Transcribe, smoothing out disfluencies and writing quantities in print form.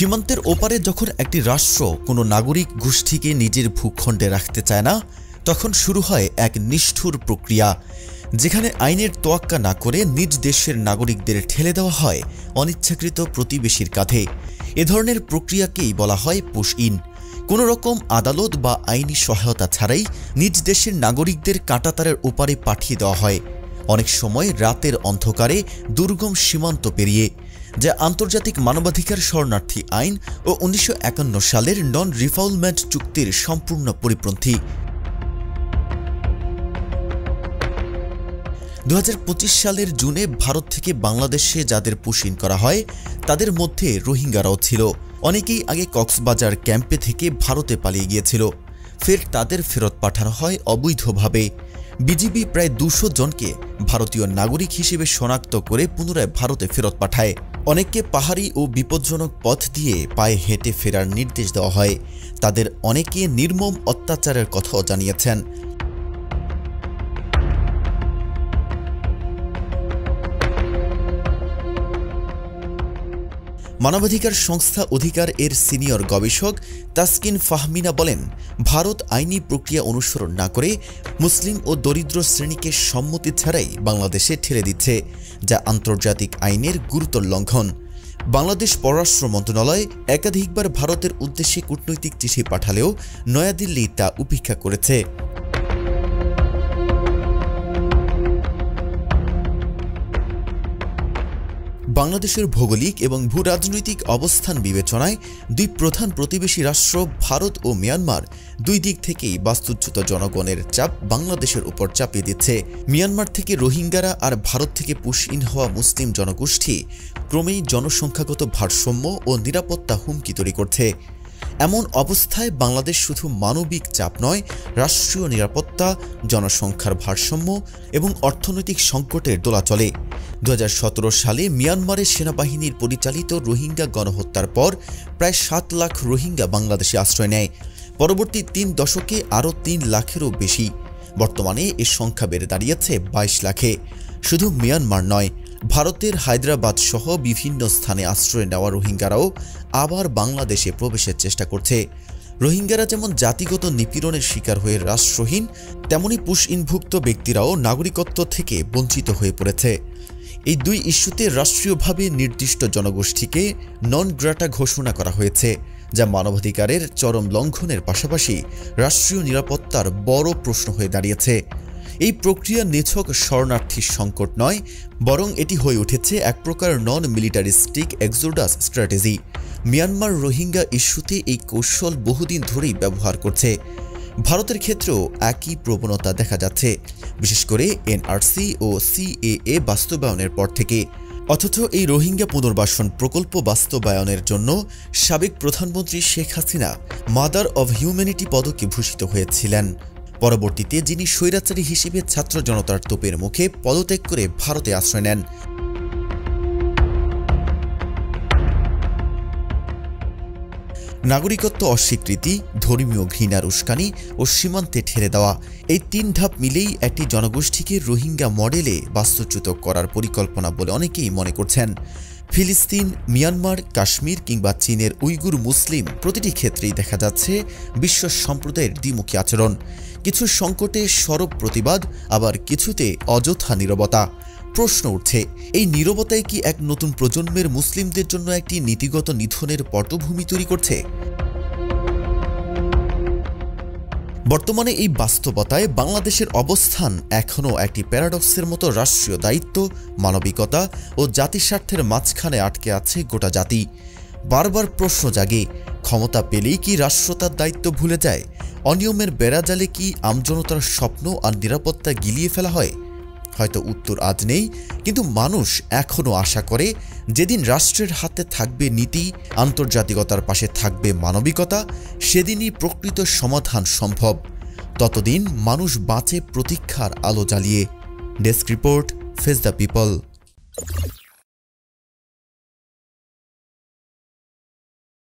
সীমান্তের ওপারে যখন একটি রাষ্ট্র কোনো নাগরিক গোষ্ঠীকে নিজের ভূখণ্ডে রাখতে চায় না, তখন শুরু হয় এক নিষ্ঠুর প্রক্রিয়া, যেখানে আইনের তোয়াক্কা না করে নিজ দেশের নাগরিকদের ঠেলে দেওয়া হয় অনিচ্ছাকৃত প্রতিবেশীর কাঁধে। এ ধরনের প্রক্রিয়াকেই বলা হয় পুশ ইন। কোনো রকম আদালত বা আইনি সহায়তা ছাড়াই নিজ দেশের নাগরিকদের কাঁটাতারের ওপারে পাঠিয়ে দেওয়া হয়, অনেক সময় রাতের অন্ধকারে দুর্গম সীমান্ত পেরিয়ে, যা আন্তর্জাতিক মানবাধিকার শরণার্থী আইন ও ১৯৫১ সালের নন রিফাউলমেন্ট চুক্তির সম্পূর্ণ পরিপন্থী। ২০২৫ সালের জুনে ভারত থেকে বাংলাদেশে যাদের পুশ ইন করা হয়, তাদের মধ্যে রোহিঙ্গারাও ছিল। অনেকেই আগে কক্সবাজার ক্যাম্পে থেকে ভারতে পালিয়ে গিয়েছিল, ফের তাদের ফেরত পাঠানো হয় অবৈধভাবে। বিজিবি প্রায় ২০০ জনকে ভারতীয় নাগরিক হিসেবে শনাক্ত করে পুনরায় ভারতে ফেরত পাঠায়। অনেককে পাহাড়ি ও বিপজ্জনক পথ দিয়ে পায়ে হেঁটে ফেরার নির্দেশ দেওয়া হয়। তাদের অনেকে নির্মম অত্যাচারের কথাও জানিয়েছেন। মানবাধিকার সংস্থা অধিকার এর সিনিয়র গবেষক তাসকিন ফাহমিনা বলেন, ভারত আইনি প্রক্রিয়া অনুসরণ না করে মুসলিম ও দরিদ্র শ্রেণীকে সম্মতি ছাড়াই বাংলাদেশে ঠেলে দিচ্ছে, যা আন্তর্জাতিক আইনের গুরুতর লঙ্ঘন। বাংলাদেশ পররাষ্ট্র মন্ত্রণালয় একাধিকবার ভারতের উদ্দেশ্যে কূটনৈতিক চিঠি পাঠালেও নয়াদিল্লি তা উপেক্ষা করেছে। বাংলাদেশের ভৌগোলিক এবং ভূরাজনৈতিক অবস্থান বিবেচনায় দুই প্রধান প্রতিবেশী রাষ্ট্র ভারত ও মিয়ানমার দুই দিক থেকেই বাস্তুচ্যুত জনগণের চাপ বাংলাদেশের উপর চাপিয়ে দিচ্ছে। মিয়ানমার থেকে রোহিঙ্গারা আর ভারত থেকে পুশ ইন হওয়া মুসলিম জনগোষ্ঠী ক্রমেই জনসংখ্যাগত ভারসাম্য ও নিরাপত্তা হুমকি তৈরি করছে। এমন অবস্থায় বাংলাদেশ শুধু মানবিক চাপ নয়, রাষ্ট্রীয় নিরাপত্তা, জনসংখ্যার ভারসাম্য এবং অর্থনৈতিক সংকটের দোলাচলে। ২০১৭ সালে মিয়ানমারের সেনাবাহিনীর পরিচালিত রোহিঙ্গা গণহত্যার পর প্রায় ৭ লাখ রোহিঙ্গা বাংলাদেশে আশ্রয় নেয়। পরবর্তী ৩ দশকে আরও ৩ লাখেরও বেশি। বর্তমানে এর সংখ্যা বেড়ে দাঁড়িয়েছে ২২ লাখে। শুধু মিয়ানমার নয়, ভারতের হায়দ্রাবাদ সহ বিভিন্ন স্থানে আশ্রয় নেওয়া রোহিঙ্গারাও আবার বাংলাদেশে প্রবেশের চেষ্টা করছে। রোহিঙ্গারা যেমন জাতিগত নিপীড়নের শিকার হয়ে রাষ্ট্রহীন, তেমনি পুশ ইনভুক্ত ব্যক্তিরাও নাগরিকত্ব থেকে বঞ্চিত হয়ে পড়েছে। এই দুই ইস্যুতে রাষ্ট্রীয়ভাবে নির্দিষ্ট জনগোষ্ঠীকে নন গ্রাটা ঘোষণা করা হয়েছে, যা মানবাধিকারের চরম লঙ্ঘনের পাশাপাশি রাষ্ট্রীয় নিরাপত্তার বড় প্রশ্ন হয়ে দাঁড়িয়েছে। এই প্রক্রিয়া নিছক শরণার্থী সংকট নয়, বরং এটি হয়ে উঠেছে এক প্রকার নন মিলিটারিস্টিক এক্সোডাস স্ট্র্যাটেজি। মিয়ানমার রোহিঙ্গা ইস্যুতে এই কৌশল বহুদিন ধরেই ব্যবহার করছে। ভারতের ক্ষেত্রেও একই প্রবণতা দেখা যাচ্ছে, বিশেষ করে এনআরসি ও সিএএ বাস্তবায়নের পর থেকে। অথচ এই রোহিঙ্গা পুনর্বাসন প্রকল্প বাস্তবায়নের জন্য সাবেক প্রধানমন্ত্রী Sheikh Hasina mother of humanity পদকে ভূষিত হয়েছিলেন। পরবর্তীতে যিনি স্বৈরাচারী হিসেবে ছাত্র জনতার তোপের মুখে পদত্যাগ করে ভারতে আশ্রয় নেন। নাগরিকত্ব অস্বীকৃতি, ধর্মীয় ঘৃণার উস্কানি ও সীমান্তে ঠেলে দেওয়া, এই ৩ ধাপ মিলেই একটি জনগোষ্ঠীকে রোহিঙ্গা মডেলে বাস্তুচ্যুত করার পরিকল্পনা বলে অনেকেই মনে করছেন। ফিলিস্তিন, মিয়ানমার, কাশ্মীর কিংবা চীনের উইগুর মুসলিম প্রতিটি ক্ষেত্রেই দেখা যাচ্ছে বিশ্ব সম্প্রদায়ের দ্বিমুখী আচরণ। কিছু সংকটে সরব প্রতিবাদ, আবার কিছুতে অযথা নীরবতা। প্রশ্ন উঠছে, এই নীরবতায় কি এক নতুন প্রজন্মের মুসলিমদের জন্য একটি নীতিগত নিধনের পটভূমি তৈরি করছে? বর্তমানে এই বাস্তবতায় বাংলাদেশের অবস্থান এখনও একটি প্যারাডক্সের মতো। রাষ্ট্রীয় দায়িত্ব, মানবিকতা ও জাতিস্বার্থের মাঝখানে আটকে আছে গোটা জাতি। বারবার প্রশ্ন জাগে, ক্ষমতা পেলেই কি রাষ্ট্র তার দায়িত্ব ভুলে যায়? অনিয়মের বেড়াজালে কি আমজনতার স্বপ্ন আর নিরাপত্তা গিলিয়ে ফেলা হয়? হয়তো উত্তর আজ নেই, কিন্তু মানুষ এখনও আশা করে যেদিন রাষ্ট্রের হাতে থাকবে নীতি, আন্তর্জাতিকতার পাশে থাকবে মানবিকতা, সেদিনই প্রকৃত সমাধান সম্ভব। ততদিন মানুষ বাঁচে প্রতীক্ষার আলো জ্বালিয়ে। Desk report, face the people.